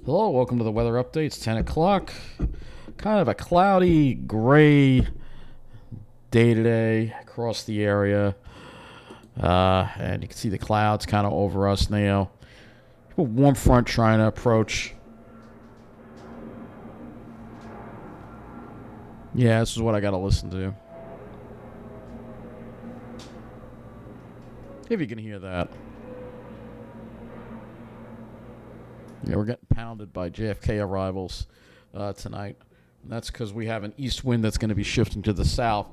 Hello, welcome to the weather update. It's 10 o'clock. Kind of a cloudy, gray day today across the area. And you can see the clouds kind of over us now. A warm front trying to approach. Yeah, this is what I got to listen to. If you can hear that. Yeah, we're getting pounded by JFK arrivals tonight. And that's because we have an east wind that's going to be shifting to the south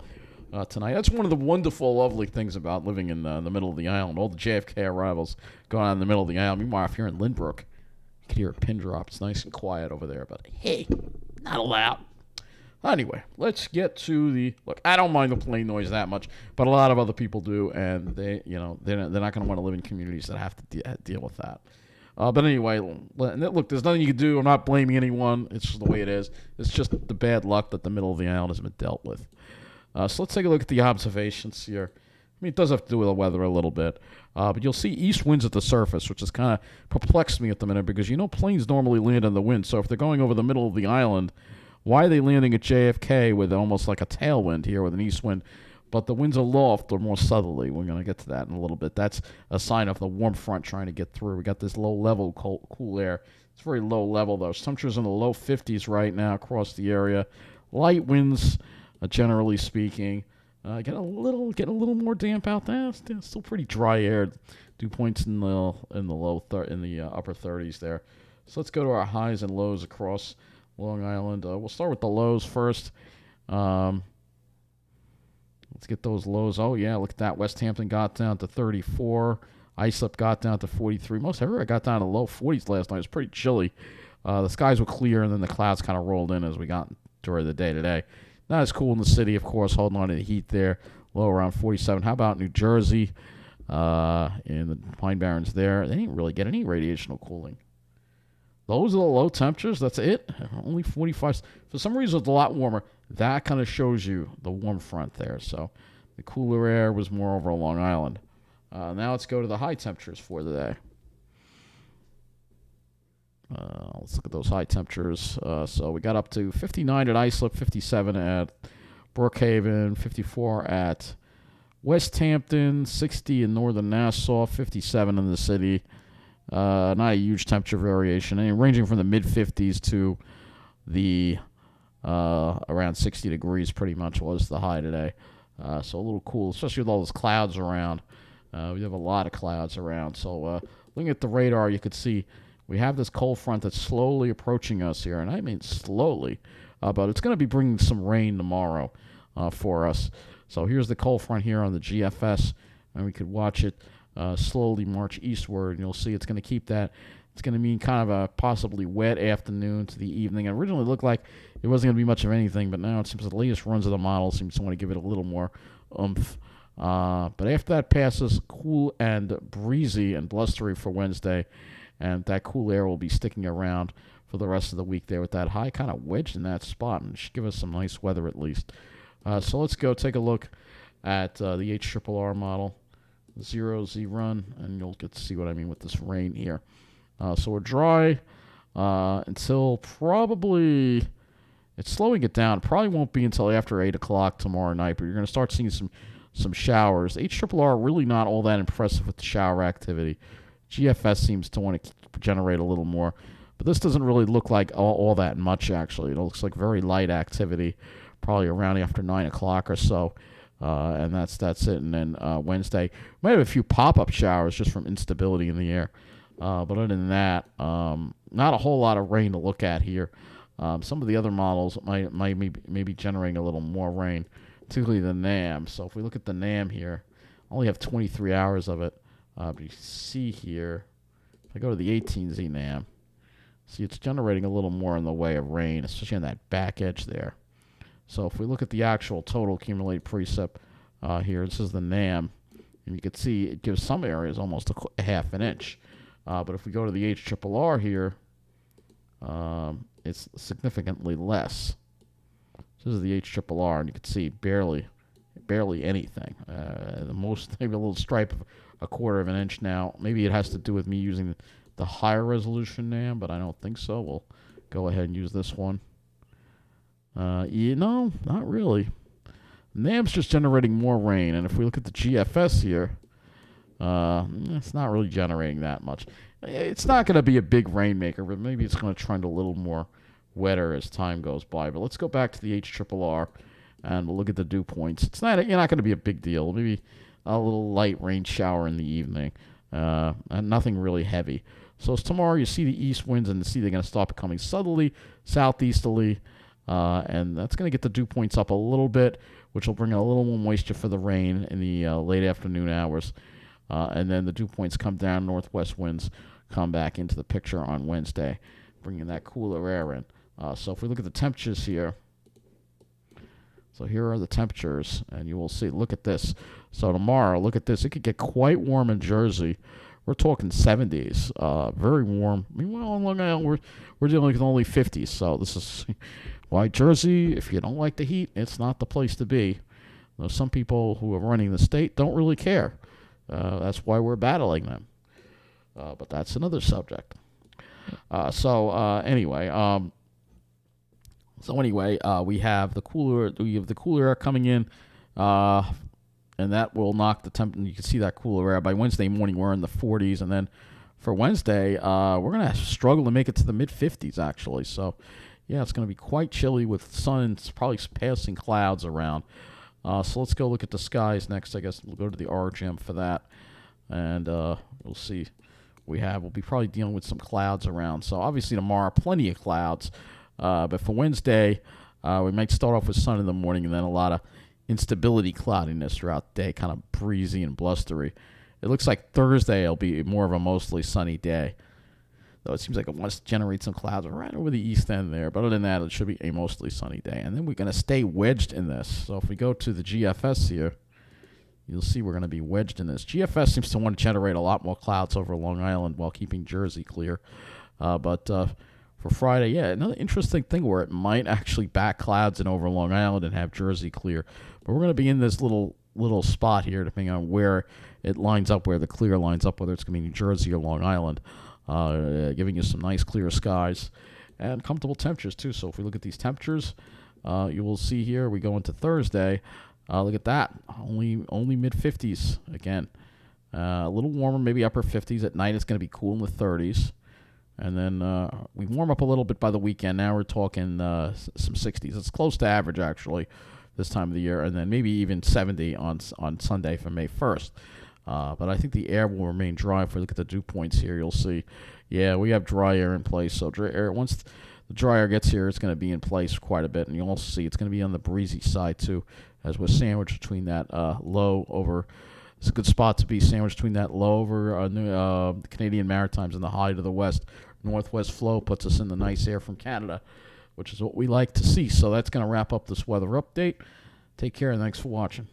tonight. That's one of the wonderful, lovely things about living in the middle of the island. All the JFK arrivals going on in the middle of the island. Meanwhile, if you're in Lynbrook, you can hear a pin drop. It's nice and quiet over there. But hey, not allowed. Anyway, let's get to the look. I don't mind the plane noise that much, but a lot of other people do, and they're not going to want to live in communities that have to deal with that. But anyway, look, there's nothing you can do. I'm not blaming anyone. It's just the way it is. It's just the bad luck that the middle of the island has been dealt with. So let's take a look at the observations here. I mean, it does have to do with the weather a little bit. But you'll see east winds at the surface, which has kind of perplexed me at the minute because, planes normally land in the wind. So if they're going over the middle of the island, why are they landing at JFK with almost like a tailwind here with an east wind? But the winds aloft are more southerly. We're going to get to that in a little bit. That's a sign of the warm front trying to get through. We got this low-level cool air. It's very low level, though. Temperatures in the low 50s right now across the area. Light winds, generally speaking. Getting a little more damp out there. Still pretty dry air. Dew points in the upper 30s there. So let's go to our highs and lows across Long Island. We'll start with the lows first. Let's get those lows. Oh, yeah, look at that. West Hampton got down to 34. Islip got down to 43. Most everywhere got down to low 40s last night. It was pretty chilly. The skies were clear, and then the clouds kind of rolled in as we got during the day today. Not as cool in the city, of course, holding on to the heat there. Low around 47. How about New Jersey? In the Pine Barrens there. They didn't really get any radiational cooling. Those are the low temperatures. That's it. Only 45. For some reason, it's a lot warmer. That kind of shows you the warm front there. So the cooler air was more over Long Island. Now let's go to the high temperatures for the day. Let's look at those high temperatures. So we got up to 59 at Islip, 57 at Brookhaven, 54 at West Hampton, 60 in northern Nassau, 57 in the city. Not a huge temperature variation, ranging from the mid-50s to the around 60 degrees pretty much was the high today. So a little cool, especially with all those clouds around. We have a lot of clouds around. So looking at the radar, you could see we have this cold front that's slowly approaching us here, and I mean slowly. But it's going to be bringing some rain tomorrow for us. So here's the cold front here on the GFS, and we could watch it slowly march eastward, and you'll see it's going to keep that. It's going to mean kind of a possibly wet afternoon to the evening. It originally looked like it wasn't going to be much of anything, but now it seems the latest runs of the model seems to want to give it a little more oomph. But after that passes, cool and breezy and blustery for Wednesday, and that cool air will be sticking around for the rest of the week there with that high kind of wedged in that spot, and should give us some nice weather at least. So let's go take a look at the HRRR model. 0Z run, and you'll get to see what I mean with this rain here. So we're dry until probably it's slowing it down. Probably won't be until after 8 o'clock tomorrow night, but you're going to start seeing some showers. HRRR really not all that impressive with the shower activity. GFS seems to want to generate a little more, but this doesn't really look like all that much, actually. It looks like very light activity, probably around after 9 o'clock or so. And that's it. And then Wednesday, we might have a few pop-up showers just from instability in the air. But other than that, not a whole lot of rain to look at here. Some of the other models might maybe generating a little more rain, particularly the NAM. So if we look at the NAM here, I only have 23 hours of it. But you see here, if I go to the 18Z NAM, see it's generating a little more in the way of rain, especially on that back edge there. So if we look at the actual total accumulated precip here, this is the NAM, and you can see it gives some areas almost a half an inch. But if we go to the HRRR here, it's significantly less. This is the HRRR, and you can see barely anything. The most, maybe a little stripe of a quarter of an inch now. Maybe it has to do with me using the higher resolution NAM, but I don't think so. We'll go ahead and use this one. Not really. NAM's just generating more rain, and if we look at the GFS here, it's not really generating that much. It's not going to be a big rainmaker, but maybe it's going to trend a little more wetter as time goes by. But let's go back to the HRRR, and we'll look at the dew points. You're not going to be a big deal. Maybe a little light rain shower in the evening, and nothing really heavy. So as tomorrow, you see the east winds, and they're going to start becoming southerly, southeasterly, and that's going to get the dew points up a little bit, which will bring in a little more moisture for the rain in the late afternoon hours. And then the dew points come down, northwest winds come back into the picture on Wednesday, bringing that cooler air in. So if we look at the temperatures here, so here are the temperatures, and you will see, look at this. So tomorrow, look at this. It could get quite warm in Jersey. We're talking 70s, very warm. Meanwhile, in Long Island, we're dealing with only 50s. So this is why Jersey, if you don't like the heat, it's not the place to be. Some people who are running the state don't really care. That's why we're battling them. But that's another subject. Anyway, we have the cooler air coming in, and that will knock the temp. You can see that cooler air. By Wednesday morning, we're in the 40s, and then for Wednesday, we're gonna struggle to make it to the mid 50s actually. So, yeah, it's gonna be quite chilly with sun and probably passing clouds around. So let's go look at the skies next. I guess we'll go to the RGM for that, and we'll see. We'll be probably dealing with some clouds around. So obviously tomorrow, plenty of clouds. But for Wednesday, we might start off with sun in the morning and then a lot of instability cloudiness throughout the day, kind of breezy and blustery. It looks like Thursday will be more of a mostly sunny day, though it seems like it wants to generate some clouds right over the east end there. But other than that, it should be a mostly sunny day. And then we're going to stay wedged in this. So if we go to the GFS here, you'll see we're going to be wedged in this. GFS seems to want to generate a lot more clouds over Long Island while keeping Jersey clear. But for Friday, yeah, another interesting thing where it might actually back clouds in over Long Island and have Jersey clear. But we're going to be in this little spot here, depending on where it lines up, where the clear lines up, whether it's going to be New Jersey or Long Island, giving you some nice clear skies and comfortable temperatures too. So if we look at these temperatures, you will see here we go into Thursday. Look at that, only mid 50s again. A little warmer, maybe upper 50s. At night, it's going to be cool in the 30s. And then we warm up a little bit by the weekend. Now we're talking some 60s. It's close to average, actually, this time of the year. And then maybe even 70 on Sunday for May 1st. But I think the air will remain dry. If we look at the dew points here, you'll see, yeah, we have dry air in place. So dry air, once the dry air gets here, it's going to be in place quite a bit. And you'll also see it's going to be on the breezy side, too, as we're sandwiched between that low over. It's a good spot to be sandwiched between that low over the Canadian Maritimes and the high to the west. Northwest flow puts us in the nice air from Canada, which is what we like to see. So that's going to wrap up this weather update. Take care, and thanks for watching.